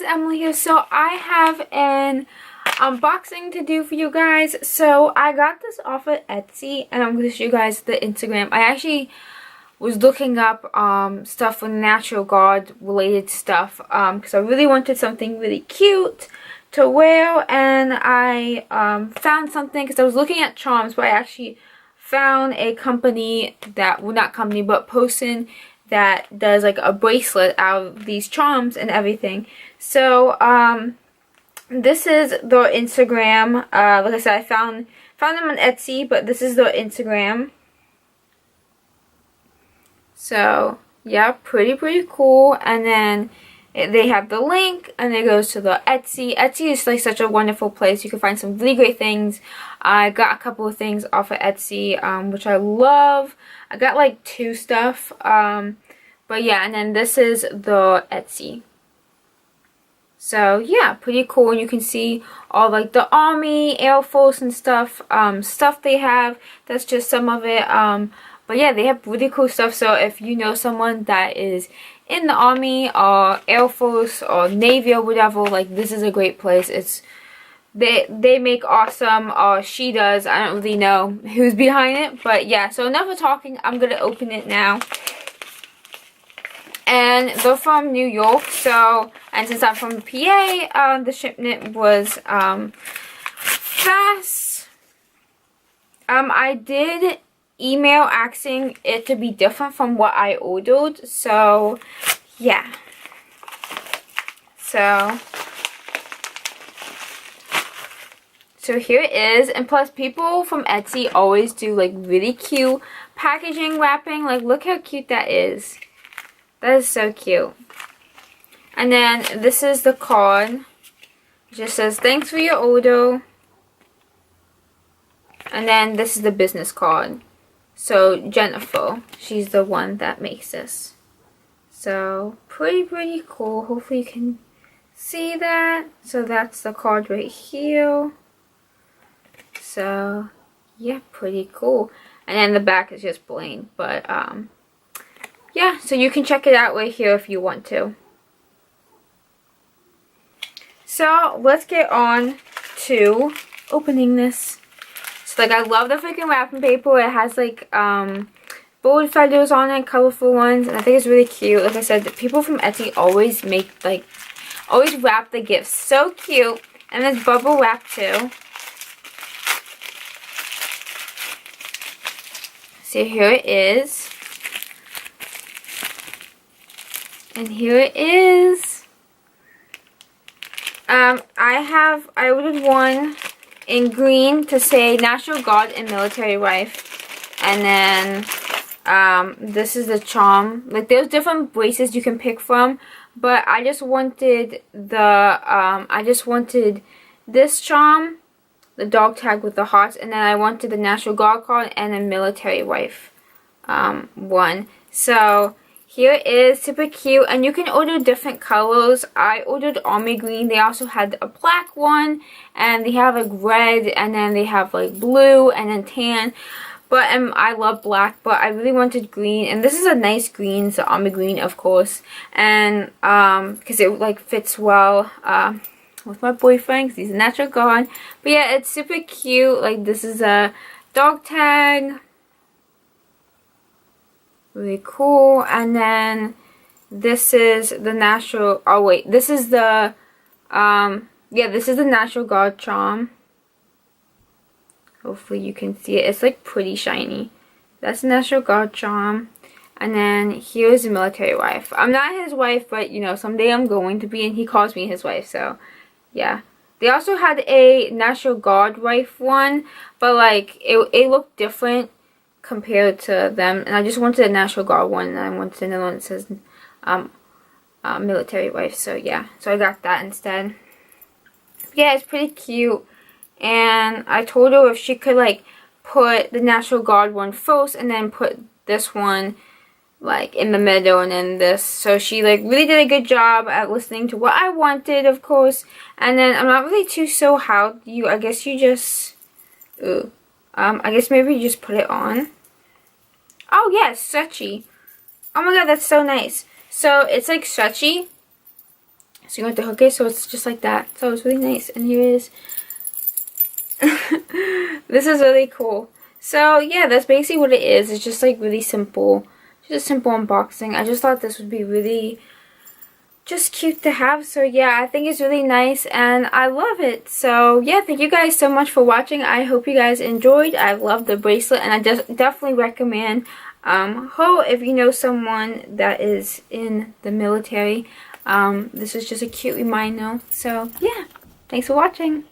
Emily here. So I have an unboxing to do for you guys. So I got this off of Etsy and I'm going to show you guys the Instagram. I actually was looking up stuff for natural guard related stuff because I really wanted something really cute to wear, and I found something because I was looking at charms, but I actually found a company that, well, not company, but person that does like a bracelet out of these charms and everything. So this is their Instagram. Like I said, I found them on Etsy, but this is their Instagram. So yeah, pretty cool. And then they have the link, and it goes to the Etsy. Etsy is like such a wonderful place. You can find some really great things. I got a couple of things off of Etsy, which I love. I got like 2 stuff. But yeah, and then this is the Etsy. So yeah, pretty cool. And you can see all like the Army, Air Force and stuff they have. That's just some of it. But yeah, they have really cool stuff. So if you know someone that is in the Army or Air Force or Navy or whatever, like, this is a great place. It's they make awesome, or she does. I don't really know who's behind it, but yeah. So enough of talking. I'm gonna open it now. And they're from New York, so, and since I'm from PA, the shipment was fast. I did email asking it to be different from what I ordered, so yeah. So here it is. And plus, people from Etsy always do like really cute packaging wrapping. Like, look how cute that is. That is so cute. And then this is the card. It just says, thanks for your order. And then this is the business card. So Jennifer, she's the one that makes this. So pretty cool. Hopefully you can see that. So that's the card right here. So yeah, pretty cool. And then the back is just plain, but yeah, so you can check it out right here if you want to. So let's get on to opening this. So like, I love the freaking wrapping paper. It has like bird feathers on it, colorful ones, and I think it's really cute. Like I said, the people from Etsy always make like, always wrap the gifts so cute. And there's bubble wrap too. So here it is. And here it is. I ordered one in green to say National Guard and Military Wife. And then this is the charm. Like, there's different bracelets you can pick from, but I just wanted this charm, the dog tag with the hearts, and then I wanted the National Guard card and a Military Wife one. So here it is, super cute, and you can order different colors. I ordered army green. They also had a black one, and they have like red, and then they have like blue, and then tan. But I love black, but I really wanted green, and this is a nice green. It's the army green, of course, and because it like fits well with my boyfriend, because he's a natural guard. But yeah, it's super cute. Like, this is a dog tag. Really cool. And then this is the natural, oh wait, this is the yeah, this is the National Guard charm. Hopefully you can see it. It's like pretty shiny. That's the National Guard charm. And then here's the Military Wife. I'm not his wife, but you know, someday I'm going to be, and he calls me his wife, so yeah. They also had a National Guard wife one, but like it looked different compared to them, and I just wanted a National Guard one, and I wanted another one that says Military Wife. So yeah, so I got that instead. Yeah, it's pretty cute, and I told her if she could like put the National Guard one first and then put this one like in the middle, and then this. So she like really did a good job at listening to what I wanted, of course. And then I'm not really too sure how you, I guess you just I guess maybe you just put it on. Oh yes, stretchy. Oh my god, that's so nice. So it's like stretchy. So you have to hook it, so it's just like that. So it's really nice. And here is this is really cool. So yeah, that's basically what it is. It's just like really simple. Just a simple unboxing. I just thought this would be really just cute to have. So yeah, I think it's really nice and I love it. So yeah, thank you guys so much for watching. I hope you guys enjoyed. I love the bracelet and I just definitely recommend Ho if you know someone that is in the military. This is just a cute reminder. So yeah, thanks for watching.